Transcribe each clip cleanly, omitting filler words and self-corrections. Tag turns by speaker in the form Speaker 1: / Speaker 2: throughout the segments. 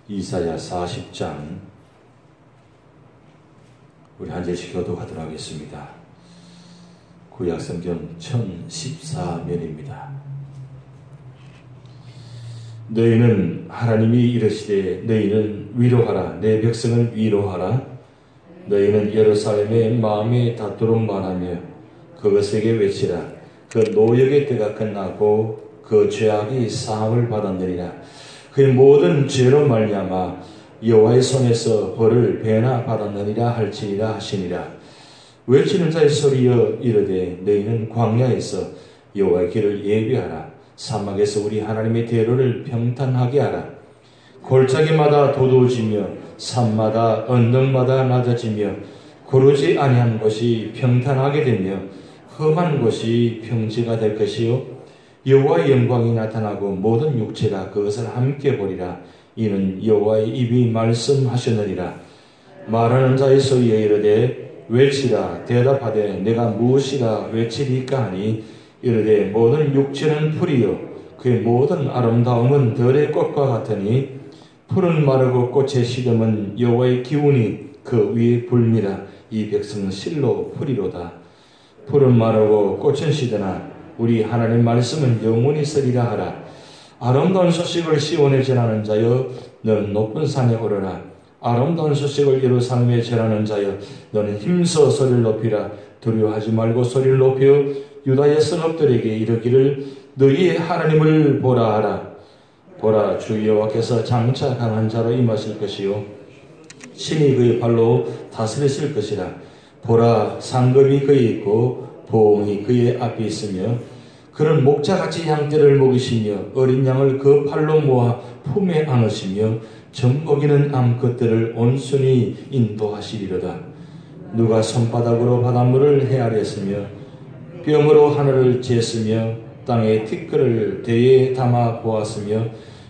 Speaker 1: 이사야 40장 우리 한 절씩 교독하도록 하겠습니다. 구약성경 1014면입니다. 너희는 하나님이 이르시되 너희는 위로하라, 내 백성을 위로하라. 너희는 예루살렘의 마음에 닿도록 말하며 그것에게 외치라. 그 노역의 때가 끝나고 그 죄악이 사함을 받았느니라. 그의 모든 죄로 말미암아 여호와의 손에서 벌을 배나 받았느니라 할지니라 하시니라. 외치는 자의 소리여 이르되 너희는 광야에서 여호와의 길을 예비하라. 사막에서 우리 하나님의 대로를 평탄하게 하라. 골짜기마다 도도해지며 산마다 언덕마다 낮아지며 고르지 아니한 곳이 평탄하게 되며 험한 곳이 평지가 될 것이요 여호와의 영광이 나타나고 모든 육체가 그것을 함께 보리라. 이는 여호와의 입이 말씀하셨느니라. 말하는 자의 소리에 이르되 외치라. 대답하되 내가 무엇이라 외치리까 하니 이르되 모든 육체는 풀이요 그의 모든 아름다움은 들의 꽃과 같으니 풀은 마르고 꽃의 시듬은 여호와의 기운이 그 위에 불미라. 이 백성은 실로 풀이로다. 풀은 마르고 꽃은 시드나 우리 하나님 말씀은 영원히 서리라 하라. 아름다운 소식을 시온에 전하는 자여 너는 높은 산에 오르라. 아름다운 소식을 예루살렘에 전하는 자여 너는 힘써 소리를 높이라. 두려워하지 말고 소리를 높여 유다의 성읍들에게 이르기를 너희의 하나님을 보라 하라. 보라, 주 여호와께서 장차 강한 자로 임하실 것이요 신이 그의 발로 다스리실 것이라. 보라, 상급이 그에 있고 보응이 그의 앞에 있으며 그는 목자같이 양떼를 먹이시며 어린 양을 그 팔로 모아 품에 안으시며 젖먹이는 암컷들을 온순히 인도하시리로다. 누가 손바닥으로 바닷물을 헤아렸으며 뼘으로 하늘을 쟀으며 땅에 티끌을 대에 담아 보았으며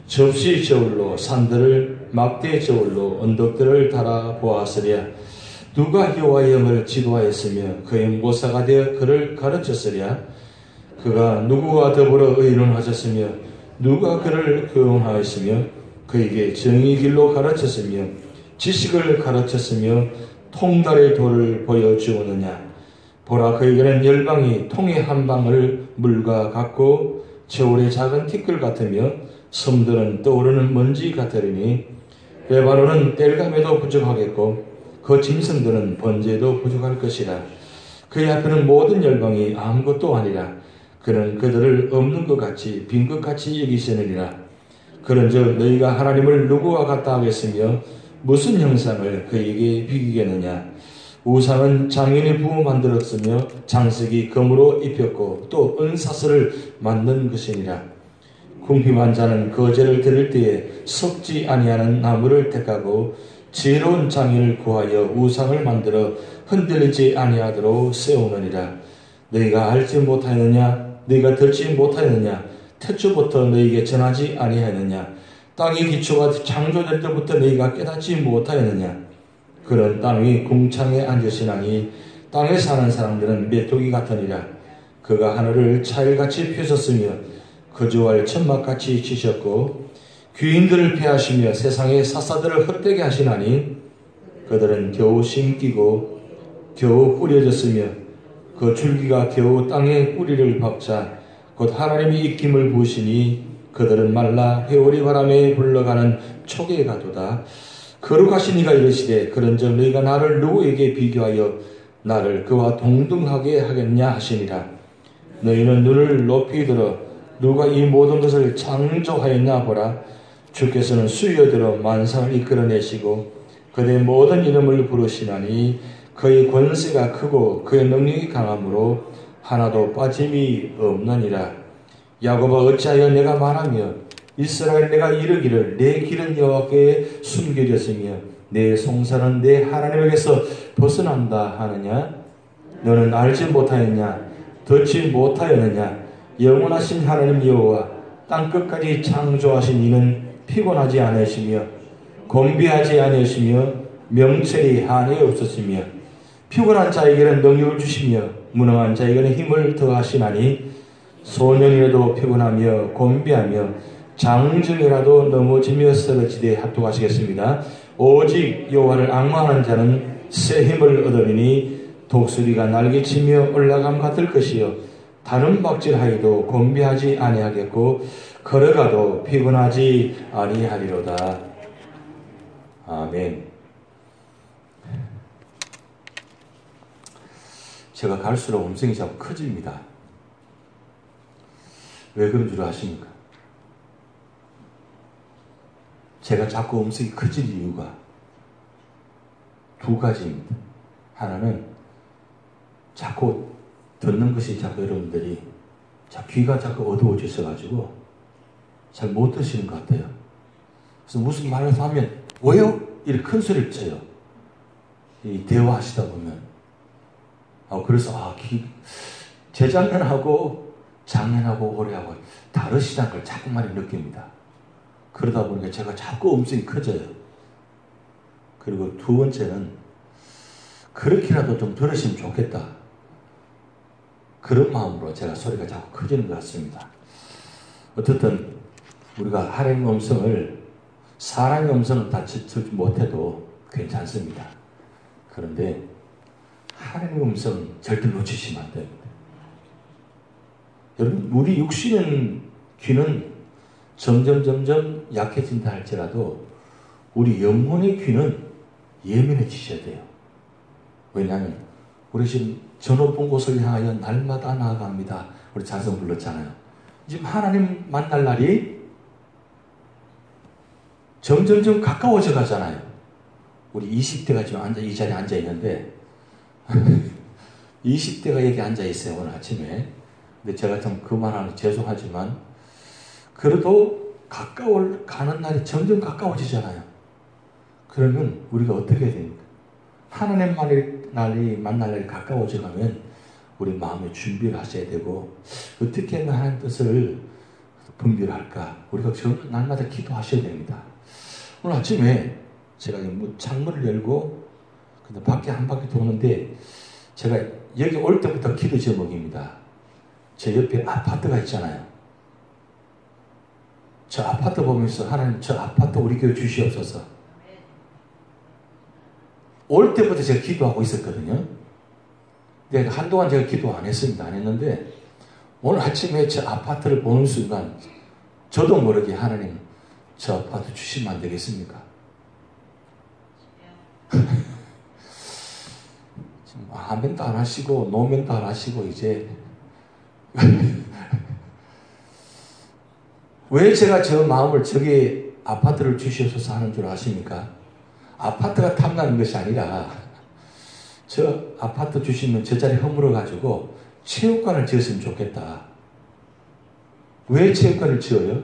Speaker 1: 접시 저울로 산들을 막대 저울로 언덕들을 달아 보았으랴. 누가 여호와의 영을 지도하였으며 그의 모사가 되어 그를 가르쳤으랴. 그가 누구와 더불어 의논하셨으며 누가 그를 교훈하였으며 그에게 정의 길로 가르쳤으며 지식을 가르쳤으며 통달의 도를 보여주었느냐. 보라, 그에게는 열방이 통의 한 방울 물과 같고 저울의 작은 티끌 같으며 섬들은 떠오르는 먼지 같으리니 레바논은 땔감에도 부족하겠고 그 짐승들은 번제에도 부족할 것이라. 그의 앞에는 모든 열방이 아무것도 아니라 그는 그들을 없는 것 같이 빈 것 같이 여기시느니라. 그런즉 너희가 하나님을 누구와 같다 하겠으며 무슨 형상을 그에게 비기겠느냐. 우상은 장인의 부어 만들었으며 장식이 금으로 입혔고 또 은사슬을 만든 것이니라. 궁핍한 자는 거제를 드릴 때에 썩지 아니하는 나무를 택하고 지혜로운 장인을 구하여 우상을 만들어 흔들리지 아니하도록 세우느니라. 너희가 알지 못하였느냐. 너희가 듣지 못하였느냐. 태초부터 너희에게 전하지 아니하였느냐. 땅의 기초가 창조될 때부터 너희가 깨닫지 못하였느냐. 그런 땅 위 궁창에 앉으시나니 땅에 사는 사람들은 메뚜기 같으니라. 그가 하늘을 차일같이 펴셨으며 거주할 천막같이 치셨고 귀인들을 패하시며 세상의 사사들을 헛되게 하시나니 그들은 겨우 심기고 겨우 뿌려졌으며 그 줄기가 겨우 땅에 뿌리를 박자 곧 하나님이 익힘을 부으시니 그들은 말라 회오리 바람에 불러가는 촉에 가도다. 거룩하신 이가 이르시되 그런즉 너희가 나를 누구에게 비교하여 나를 그와 동등하게 하겠냐 하시니라. 너희는 눈을 높이 들어 누가 이 모든 것을 창조하였나 보라. 주께서는 수여대로 만상을 이끌어내시고 그의 모든 이름을 부르시나니 그의 권세가 크고 그의 능력이 강함으로 하나도 빠짐이 없느니라. 야곱아, 어찌하여 내가 말하며 이스라엘 내가 이르기를 내 길은 여호와께 숨겨졌으며 내 송사는 내 하나님에게서 벗어난다 하느냐. 너는 알지 못하였냐. 듣지 못하였느냐. 영원하신 하나님 여호와 땅끝까지 창조하신 이는 피곤하지 않으시며 곤비하지 않으시며 명철이 한이 없으시며 피곤한 자에게는 능력을 주시며 무능한 자에게는 힘을 더하시나니 소년이라도 피곤하며 곤비하며 장중이라도 넘어지며 쓰러지되 합독하시겠습니다. 오직 여호와를 앙망하는 자는 새 힘을 얻으리니 독수리가 날개치며 올라감 같을 것이요 다른 박질하여도 곤비하지 아니하겠고 걸어가도 피곤하지 아니하리로다. 아멘. 제가 갈수록 음성이 자꾸 커집니다. 왜 그런 줄 아십니까? 제가 자꾸 음성이 커질 이유가 두 가지입니다. 하나는 자꾸 듣는 것이 자꾸 여러분들이 귀가 자꾸 어두워지셔가지고 잘 못 드시는 것 같아요. 그래서 무슨 말을 하면 왜요? 이렇게 큰 소리를 쳐요. 이 대화하시다 보면. 그래서 재작년하고 작년하고 올해하고 다르시다는 걸 자꾸 많이 느낍니다. 그러다 보니까 제가 자꾸 음성이 커져요. 그리고 두 번째는 그렇게라도 좀 들으시면 좋겠다. 그런 마음으로 제가 소리가 자꾸 커지는 것 같습니다. 어떻든 우리가 하나님의 음성을 사람의 음성은 다 듣지 못해도 괜찮습니다. 그런데 하나님의 음성은 절대 놓치시면 안 됩니다. 여러분, 우리 육신은 귀는 점점 약해진다 할지라도 우리 영혼의 귀는 예민해지셔야 돼요. 왜냐하면 우리 지금 저 높은 곳을 향하여 날마다 나아갑니다. 우리 찬송 불렀잖아요. 지금 하나님 만날 날이 점점 가까워져 가잖아요. 우리 20대가 지금 이 자리에 앉아 있는데 20대가 여기 앉아 있어요. 오늘 아침에. 근데 제가 좀 그 말하는 죄송하지만 그래도 가는 날이 점점 가까워지잖아요. 그러면 우리가 어떻게 해야 됩니까? 하나님 만날 날이 가까워져 가면 우리 마음에 준비를 하셔야 되고 어떻게 하면 하나님 뜻을 분별할까? 우리가 날마다 기도하셔야 됩니다. 오늘 아침에 제가 창문을 열고 근데 밖에 한 바퀴 도는데 제가 여기 올 때부터 기도 제목입니다. 제 옆에 아파트가 있잖아요. 저 아파트 보면서 하나님 저 아파트 우리 교회 주시옵소서. 올 때부터 제가 기도하고 있었거든요. 근데 한동안 제가 기도 안 했습니다. 안 했는데 오늘 아침에 저 아파트를 보는 순간 저도 모르게 하나님 저 아파트 주시면 안 되겠습니까? 지금 아멘도 안 하시고 노멘도 안 하시고 이제 왜 제가 저 마음을 저기 아파트를 주시옵소서 하는 줄 아십니까? 아파트가 탐나는 것이 아니라 저 아파트 주시면 저 자리 허물어가지고 체육관을 지었으면 좋겠다. 왜 체육관을 지어요?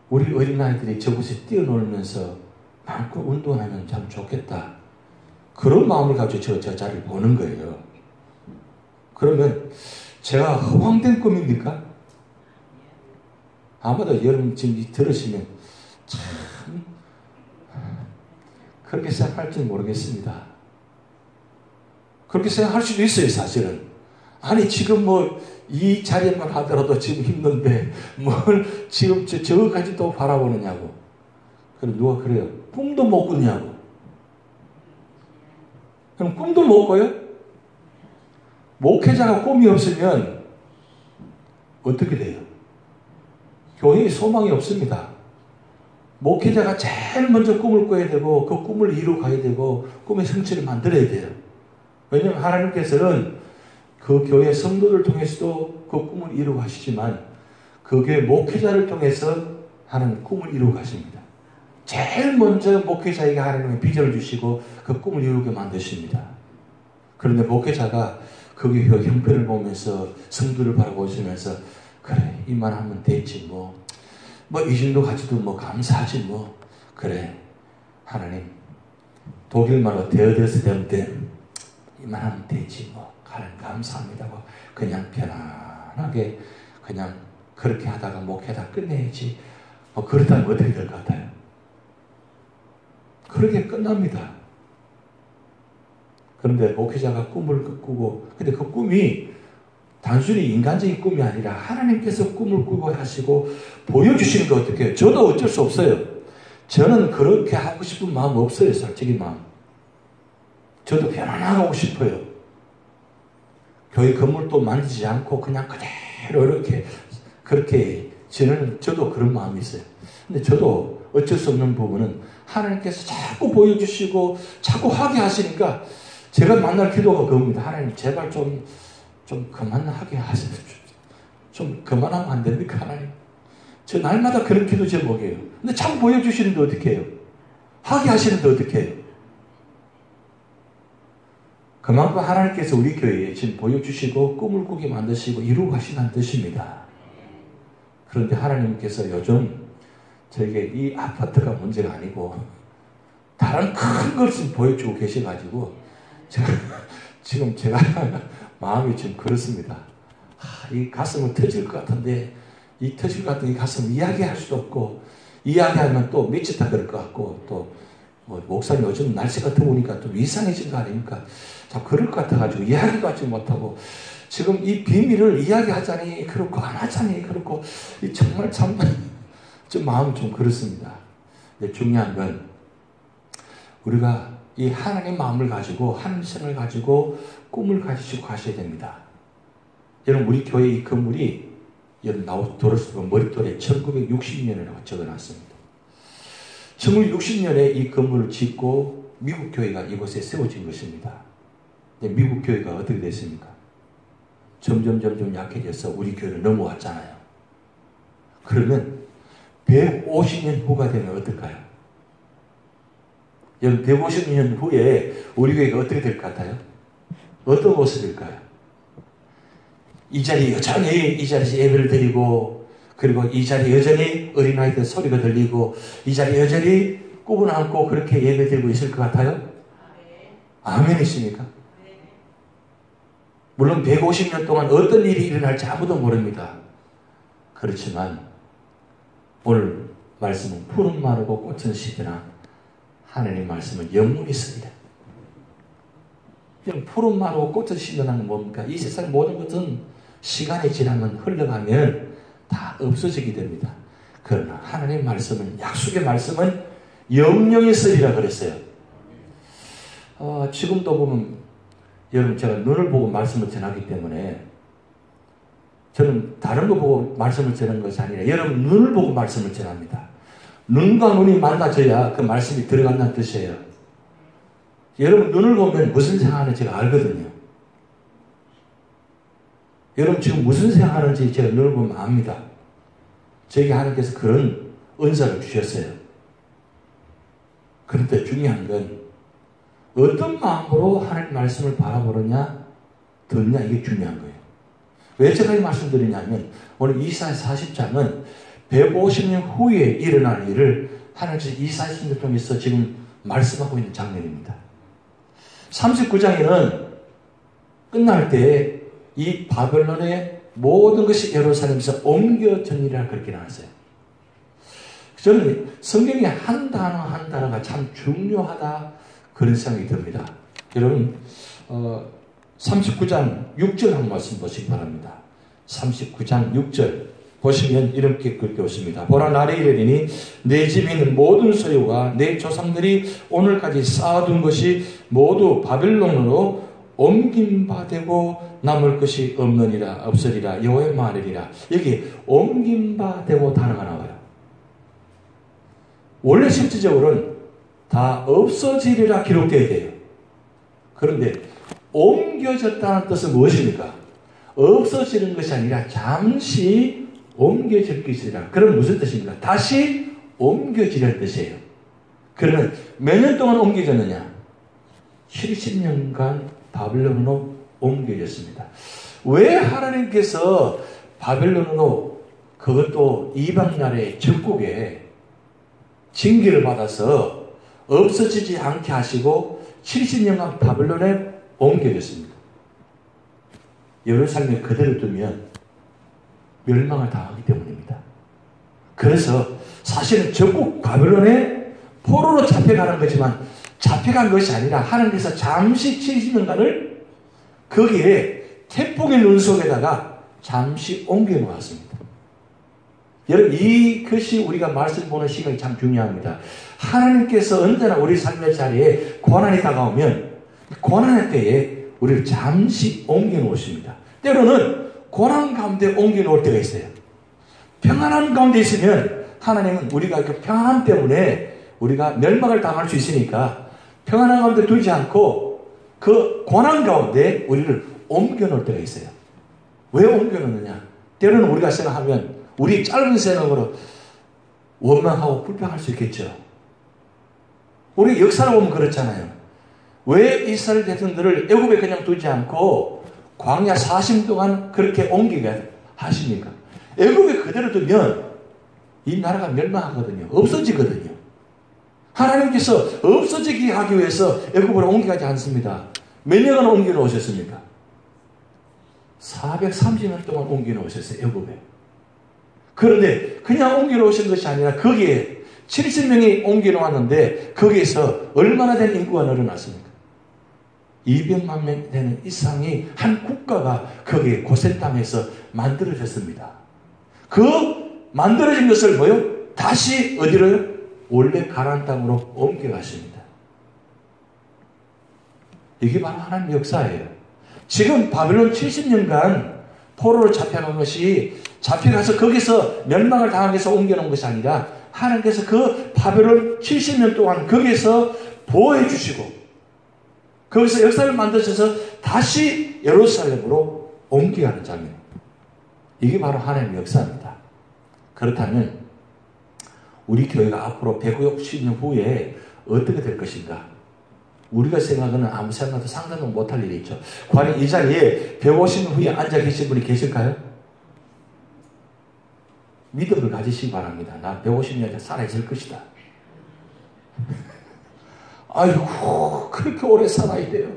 Speaker 1: 우리 어린아이들이 저곳에 뛰어놀면서 마음껏 운동하면 참 좋겠다. 그런 마음을 가지고 저 자리를 보는 거예요. 그러면 제가 허황된 꿈입니까? 아마도 여러분 지금 들으시면 참 그렇게 생각할지 모르겠습니다. 그렇게 생각할 수도 있어요, 사실은. 아니, 지금 이 자리에만 하더라도 지금 힘든데, 뭘 지금 저거까지도 바라보느냐고. 그럼 누가 그래요? 꿈도 못 꾸냐고. 그럼 꿈도 못 꿔요? 목회자가 꿈이 없으면 어떻게 돼요? 교회에 소망이 없습니다. 목회자가 제일 먼저 꿈을 꿔야 되고 그 꿈을 이루어 가야 되고 꿈의 성취를 만들어야 돼요. 왜냐하면 하나님께서는 그 교회 성도를 통해서도 그 꿈을 이루어 가시지만 그 교회 목회자를 통해서 하나님 꿈을 이루어 가십니다. 제일 먼저 목회자에게 하나님의 비전을 주시고 그 꿈을 이루게 만드십니다. 그런데 목회자가 그 교회 형편을 보면서 성도를 바라보시면서 그래 이만하면 됐지 이 정도 가지도 감사하지 그래 하나님 독일말로 데어데스 되는데 이만하면 되지 하나님 감사합니다 그냥 편안하게 그냥 그렇게 하다가 목회다 끝내야지 그러다면 어떻게 될 것 같아요? 그렇게 끝납니다. 그런데 목회자가 꿈을 꾸고 근데 그 꿈이 단순히 인간적인 꿈이 아니라 하나님께서 꿈을 꾸고 하시고 보여주시는 거 어떻게 해요? 저도 어쩔 수 없어요. 저는 그렇게 하고 싶은 마음 없어요. 솔직히 마음. 저도 편안하고 싶어요. 교회 건물도 만지지 않고 그냥 그대로 이렇게 그렇게 저도 그런 마음이 있어요. 근데 저도 어쩔 수 없는 부분은 하나님께서 자꾸 보여주시고 자꾸 하게 하시니까 제가 만날 기도가 그겁니다. 하나님 제발 좀 그만하게 하세요. 좀 그만하면 안 됩니까 하나님? 저 날마다 그런 기도 제목이에요. 근데 자꾸 보여주시는데 어떻게 해요? 하게 하시는데 어떻게 해요? 그만큼 하나님께서 우리 교회에 지금 보여주시고 꿈을 꾸게 만드시고 이루고 가신다는 뜻입니다. 그런데 하나님께서 요즘 저에게 이 아파트가 문제가 아니고 다른 큰 것을 보여주고 계셔가지고 지금 제가 마음이 좀 그렇습니다. 이 가슴은 터질 것 같은데 이 터질 것 같은 이 가슴 이야기할 수도 없고 이야기하면 또 미쳤다 그럴 것 같고 또 목사님 요즘 날씨가 더우니까 좀 이상해진 거 아닙니까? 자 그럴 것 같아가지고 이야기도 하지 못하고 지금 이 비밀을 이야기하자니 그렇고 안 하자니 그렇고 정말 참 마음이 좀 그렇습니다. 근데 중요한 건 우리가 이 하나님 마음을 가지고 하나님 생을 가지고 꿈을 가지시고 가셔야 됩니다. 여러분 우리 교회 이 건물이 여러분 들었을 머릿돌에 1960년이라고 적어놨습니다. 1960년에 이 건물을 짓고 미국 교회가 이곳에 세워진 것입니다. 근데 미국 교회가 어떻게 됐습니까? 점점 약해져서 우리 교회를 넘어왔잖아요. 그러면 150년 후가 되면 어떨까요? 여러분 150년 후에 우리 교회가 어떻게 될 것 같아요? 어떤 모습일까요? 이 자리에 여전히 이 자리에서 예배를 드리고 그리고 이 자리에 여전히 어린아이들 소리가 들리고 이 자리에 여전히 꿈을 안고 그렇게 예배 드리고 있을 것 같아요? 아멘이십니까? 물론 150년 동안 어떤 일이 일어날지 아무도 모릅니다. 그렇지만 오늘 말씀은 푸른 마르고 꽃은 시드나 하나님 말씀은 영원히 있습니다. 푸른 마르고 꽃은 시드나는 건 뭡니까? 이 세상 모든 것은 시간이 지나면 흘러가면 다 없어지게 됩니다. 그러나 하나님 말씀은 약속의 말씀은 영영이 있으리라 그랬어요. 지금도 보면 여러분 제가 눈을 보고 말씀을 전하기 때문에 저는 다른 거 보고 말씀을 전하는 것이 아니라 여러분 눈을 보고 말씀을 전합니다. 눈과 눈이 만나져야 그 말씀이 들어간다는 뜻이에요. 여러분 눈을 보면 무슨 생각하는지 제가 알거든요. 여러분 지금 무슨 생각하는지 제가 눈을 보면 압니다. 저에게 하나님께서 그런 은사를 주셨어요. 그런데 중요한 건 어떤 마음으로 하나님 말씀을 바라보느냐 듣냐 이게 중요한 거예요. 왜 제가 이 말씀 드리냐면 오늘 이사야 40장은 150년 후에 일어날 일을 하나님께서 이사야 선지자를 통해서 지금 말씀하고 있는 장면입니다. 39장에는 끝날 때 이 바벨론의 모든 것이 예루살렘에서 옮겨졌느니라 그렇게 나왔어요. 저는 성경의 한 단어 한 단어가 참 중요하다 그런 생각이 듭니다. 여러분 39장 6절 한 말씀 보시기 바랍니다. 39장 6절 보시면 이렇게 그렇게 오십니다. 보라 날이 이르리니 내 집에 있는 모든 소유가 내 조상들이 오늘까지 쌓아둔 것이 모두 바벨론으로 옮김바되고 남을 것이 없으리라 여호와의 말이리라. 여기 옮김바되고 단어가 나와요. 원래 실질적으로는 다 없어지리라 기록되어야 돼요. 그런데 옮겨졌다는 뜻은 무엇입니까? 없어지는 것이 아니라 잠시 옮겨질 것이라. 그럼 무슨 뜻입니까? 다시 옮겨지라는 뜻이에요. 그러면 몇 년 동안 옮겨졌느냐? 70년간 바벨론으로 옮겨졌습니다. 왜 하나님께서 바벨론으로 그것도 이방 나라의 적국에 징계를 받아서 없어지지 않게 하시고 70년간 바벨론에 옮겨졌습니다. 예루살렘에 그대로 두면 멸망을 당하기 때문입니다. 그래서 사실은 적국 바벨론에 포로로 잡혀가는 거지만 잡혀간 것이 아니라 하나님께서 잠시 70년간을 거기에
Speaker 2: 태풍의 눈 속에다가 잠시 옮겨 놓았습니다. 여러분, 이것이 우리가 말씀 보는 시간이 참 중요합니다. 하나님께서 언제나 우리 삶의 자리에 고난이 다가오면 고난의 때에 우리를 잠시 옮겨 놓으십니다. 때로는 고난 가운데 옮겨 놓을 때가 있어요. 평안한 가운데 있으면 하나님은 우리가 그 평안함 때문에 우리가 멸망을 당할 수 있으니까 평안한 가운데 두지 않고 그 고난 가운데 우리를 옮겨 놓을 때가 있어요. 왜 옮겨 놓느냐? 때로는 우리가 생각하면 우리 짧은 생각으로 원망하고 불평할 수 있겠죠. 우리 역사를 보면 그렇잖아요. 왜 이스라엘 백성들을 애굽에 그냥 두지 않고 광야 40년 동안 그렇게 옮기게 하십니까? 애굽에 그대로 두면 이 나라가 멸망하거든요. 없어지거든요. 하나님께서 없어지게 하기 위해서 애굽으로 옮겨가지 않습니다. 몇 년간 옮겨 놓으셨습니까? 430년 동안 옮겨 놓으셨어요. 애굽에. 그런데 그냥 옮겨 놓으신 것이 아니라 거기에 70명이 옮겨 놓았는데 거기에서 얼마나 된 인구가 늘어났습니까? 200만 명 되는 이상이 한 국가가 거기에 고센 땅에서 만들어졌습니다. 그 만들어진 것을 뭐요? 다시 어디로요? 원래 가나안 땅으로 옮겨갔습니다. 이게 바로 하나님의 역사예요. 지금 바벨론 70년간 포로로 잡혀간 것이 잡혀가서 거기서 멸망을 당하기 위해서 옮겨놓은 것이 아니라 하나님께서 그 바벨론 70년 동안 거기서 보호해 주시고 거기서 역사를 만드셔서 다시 예루살렘으로 옮겨가는 장면. 이게 바로 하나님의 역사입니다. 그렇다면 우리 교회가 앞으로 150년 후에 어떻게 될 것인가? 우리가 생각하는 아무 생각도 상상도 못할 일이 있죠. 과연 이 자리에 150년 후에 앉아 계신 분이 계실까요? 믿음을 가지시기 바랍니다. 나 150년 살아있을 것이다. 아이고, 그렇게 오래 살아야 돼요.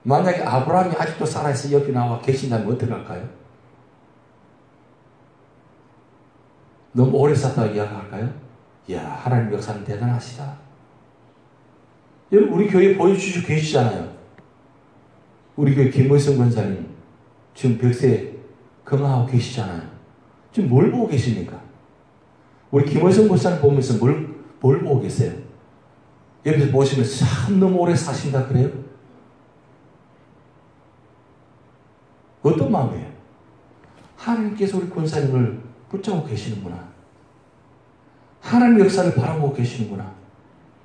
Speaker 2: 만약에 아브라함이 아직도 살아있어 여기 나와 계신다면 어떡할까요? 너무 오래 살다가 이야기할까요? 이야, 하나님 역사는 대단하시다. 여러분, 우리 교회 보여주시고 계시잖아요. 우리 교회 김의성 권사님 지금 벽세에 건강하고 계시잖아요. 지금 뭘 보고 계십니까? 우리 김의성 권사님 보면서 뭘 보고 계세요? 옆에서 보시면서 참 너무 오래 사신다 그래요? 어떤 마음이에요? 하나님께서 우리 권사님을 붙잡고 계시는구나. 하나님 역사를 바라보고 계시는구나.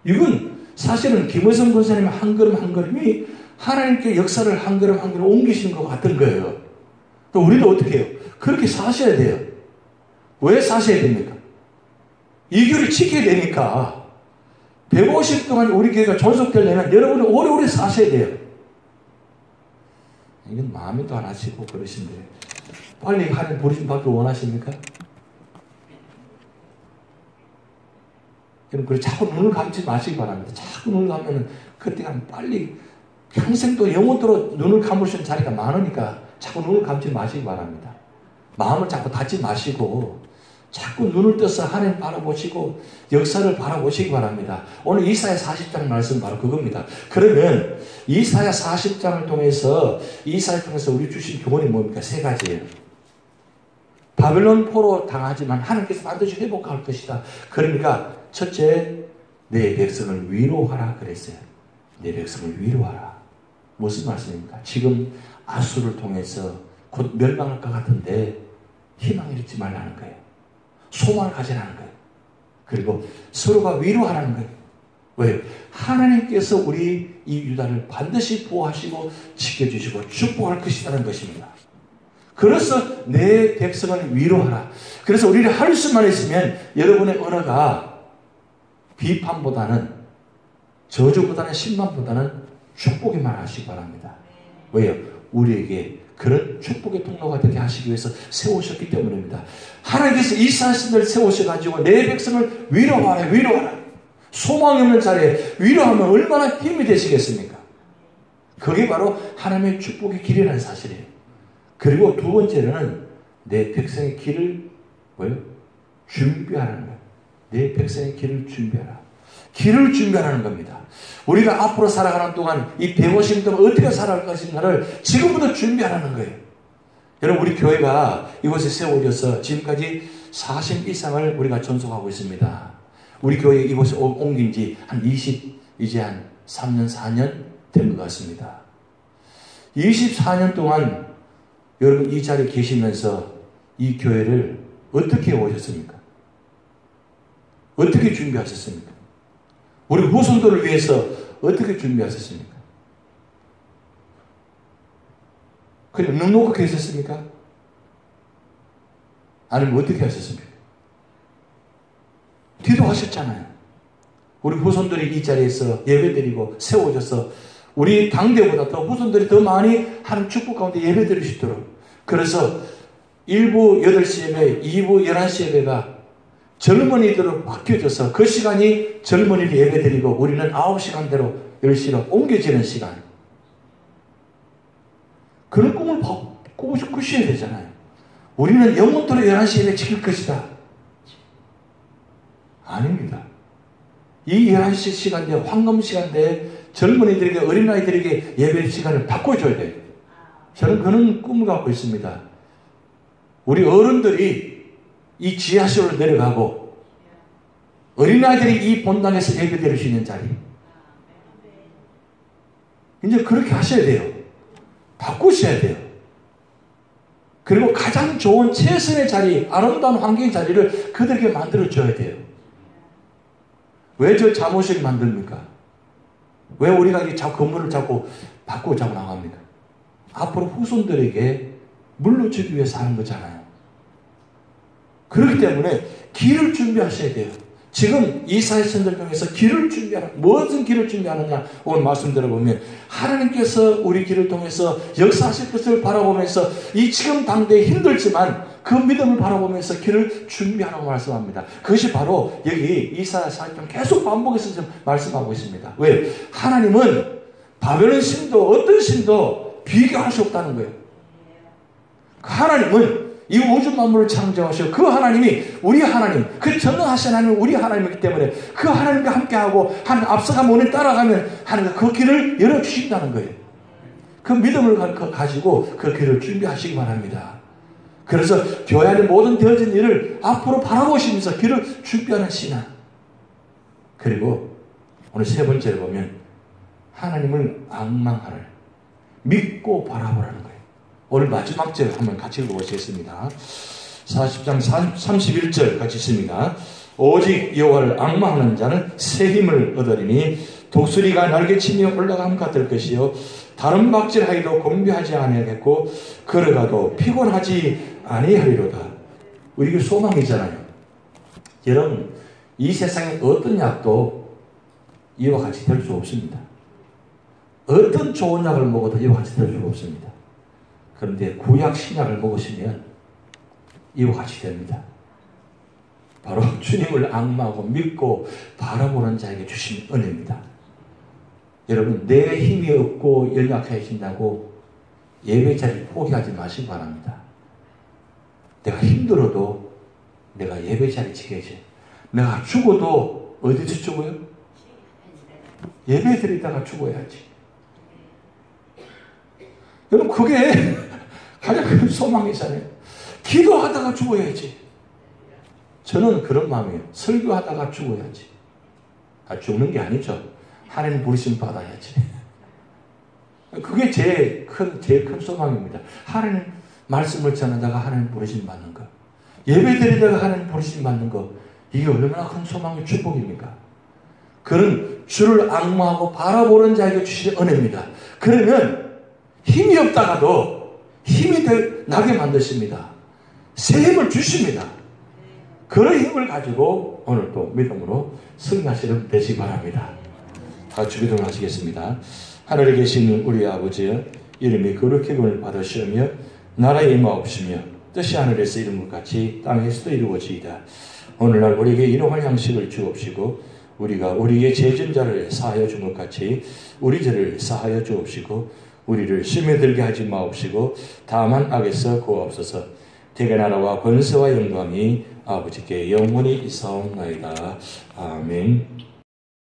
Speaker 2: 이건 사실은 김의성 권사님의 한 걸음 한 걸음이 하나님께 역사를 한 걸음 한 걸음 옮기시는 것 같은 거예요. 또 우리도 어떻게 해요? 그렇게 사셔야 돼요. 왜 사셔야 됩니까? 이 교를 지켜야 되니까. 150 동안 우리 교회가 존속되려면 여러분이 오래오래 사셔야 돼요. 이건 마음에도 안 하시고 그러신데 빨리 하나님 부르심 받기 원하십니까? 그리고 자꾸 눈을 감지 마시기 바랍니다. 자꾸 눈을 감으면 그때가 빨리 평생 또 영원토록 눈을 감을 수 있는 자리가 많으니까 자꾸 눈을 감지 마시기 바랍니다. 마음을 자꾸 닫지 마시고 자꾸 눈을 떠서 하나님 바라보시고 역사를 바라보시기 바랍니다. 오늘 이사야 40장 말씀 바로 그겁니다. 그러면 이사야 40장을 통해서 이사야를 통해서 우리 주신 교훈이 뭡니까? 세 가지예요. 바벨론 포로 당하지만 하나님께서 반드시 회복할 것이다. 그러니까 첫째, 내 백성을 위로하라 그랬어요. 내 백성을 위로하라. 무슨 말씀입니까? 지금 아수를 통해서 곧 멸망할 것 같은데 희망을 잃지 말라는 거예요. 소망을 가지라는 거예요. 그리고 서로가 위로하라는 거예요. 왜요? 하나님께서 우리 이 유다를 반드시 보호하시고 지켜주시고 축복할 것이라는 것입니다. 그래서 내 백성을 위로하라. 그래서 우리를 할 수만 있으면 여러분의 언어가 비판보다는 저주보다는 신망보다는 축복이만 하시기 바랍니다. 왜요? 우리에게 그런 축복의 통로가 되게 하시기 위해서 세우셨기 때문입니다. 하나님께서 이 사신들을 세우셔가지고 내 백성을 위로하라, 위로하라. 소망이 없는 자리에 위로하면 얼마나 힘이 되시겠습니까? 그게 바로 하나님의 축복의 길이라는 사실이에요. 그리고 두 번째는 내 백성의 길을 뭐예요? 준비하라는 거예요. 내 백성의 길을 준비하라. 길을 준비하라는 겁니다. 우리가 앞으로 살아가는 동안 이 150년 동안 어떻게 살아갈 것인가를 지금부터 준비하라는 거예요. 여러분, 우리 교회가 이곳에 세워져서 지금까지 40 이상을 우리가 전속하고 있습니다. 우리 교회 이곳에 옮긴 지 이제 한 3년, 4년 된 것 같습니다. 24년 동안 여러분 이 자리에 계시면서 이 교회를 어떻게 오셨습니까? 어떻게 준비하셨습니까? 우리 후손들을 위해서 어떻게 준비하셨습니까? 그냥 넉넉하게 계셨습니까? 아니면 어떻게 하셨습니까? 기도하셨잖아요. 우리 후손들이 이 자리에서 예배드리고 세워져서 우리 당대보다 더 후손들이 더 많이 하는 축복 가운데 예배드릴 수 있도록. 그래서 1부 8시 예배, 2부 11시 예배가 젊은이들로 바뀌어져서 그 시간이 젊은이를 예배드리고 우리는 9시간대로 10시로 옮겨지는 시간. 그런 꿈을 꾸셔야 되잖아요. 우리는 영원토록 11시 예배 지킬 것이다. 아닙니다. 이 11시 시간대, 황금 시간대에 젊은이들에게, 어린아이들에게 예배 시간을 바꿔줘야 돼요. 저는 그런 꿈을 갖고 있습니다. 우리 어른들이 이 지하실로 내려가고 어린아이들이 이 본당에서 예배 드릴 수 있는 자리. 이제 그렇게 하셔야 돼요. 바꾸셔야 돼요. 그리고 가장 좋은 최선의 자리, 아름다운 환경의 자리를 그들에게 만들어줘야 돼요. 왜 저 잠옷을 만듭니까? 왜 우리가 이 건물을 자꾸 바꾸고 자꾸 나갑니까? 앞으로 후손들에게 물려주기 위해서 하는 거잖아요. 그렇기 때문에 길을 준비하셔야 돼요. 지금 이사야 선지자를 통해서 길을 준비하라. 무슨 길을 준비하느냐? 오늘 말씀 들어보면 하나님께서 우리 길을 통해서 역사하실 것을 바라보면서 이 지금 당대에 힘들지만 그 믿음을 바라보면서 길을 준비하라고 말씀합니다. 그것이 바로 여기 이사야 40장 계속 반복해서 지금 말씀하고 있습니다. 왜? 하나님은 바벨론 신도 어떤 신도 비교할 수 없다는 거예요. 하나님은 이 우주 만물을 창조하시고 그 하나님이 우리 하나님, 그 전능하신 하나님은 우리 하나님이기 때문에 그 하나님과 함께하고 하나님 앞서가면 오늘 따라가면 하나님과 그 길을 열어주신다는 거예요. 그 믿음을 가지고 그 길을 준비하시기 바랍니다. 그래서 교회 안의 모든 되어진 일을 앞으로 바라보시면서 길을 준비하는 신앙. 그리고 오늘 세 번째로 보면 하나님을 앙망하를 믿고 바라보라는 거예요. 오늘 마지막 절 한번 같이 읽어보시겠습니다. 40장 31절 같이 있습니다. 오직 여호와를 앙망하는 자는 새 힘을 얻으리니 독수리가 날개치며 올라감과 같을 것이요 다른 박질하기도 곤비하지 아니하겠고 걸어가도 피곤하지 아니하리로다. 우리 소망이잖아요. 여러분, 이 세상에 어떤 약도 이와 같이 될 수 없습니다. 어떤 좋은 약을 먹어도 이와 같이 될 수가 없습니다. 그런데 구약 신약을 먹으시면 이와 같이 됩니다. 바로 주님을 앙망하고 믿고 바라보는 자에게 주신 은혜입니다. 여러분, 내 힘이 없고 연약해진다고 예배 자리를 포기하지 마시기 바랍니다. 내가 힘들어도 내가 예배 자리 지켜야지. 내가 죽어도 어디서 죽어요? 예배 드리다가 죽어야지. 여러분, 그게 가장 큰 소망이잖아요. 기도하다가 죽어야지. 저는 그런 마음이에요. 설교하다가 죽어야지. 죽는 게 아니죠. 하나님 부르심 받아야지. 그게 제일 큰 소망입니다. 하나님 말씀을 전하다가 하나님 부르심 받는 거. 예배 드리다가 하나님 부르심 받는 거. 이게 얼마나 큰 소망의 축복입니까? 그런 주를 앙망하고 바라보는 자에게 주신 은혜입니다. 그러면 힘이 없다가도 힘이 나게 만드십니다. 새 힘을 주십니다. 그런 힘을 가지고 오늘 또 믿음으로 승리하시는 되시기 바랍니다. 다 같이 기도를 하시겠습니다. 하늘에 계시는 우리 아버지여, 이름이 거룩히 구원을 받으시며 나라에 임하옵시며 뜻이 하늘에서 이룬 것 같이 땅에서도 이루어지이다. 오늘날 우리에게 일용할 양식을 주옵시고 우리가 우리에게 죄진자를 사하여 준 것 같이 우리 죄를 사하여 주옵시고 우리를 시험에 들게 하지 마옵시고 다만 악에서 구하옵소서. 대개 나라와 권세와 영광이 아버지께 영원히 있사옵나이다. 아멘.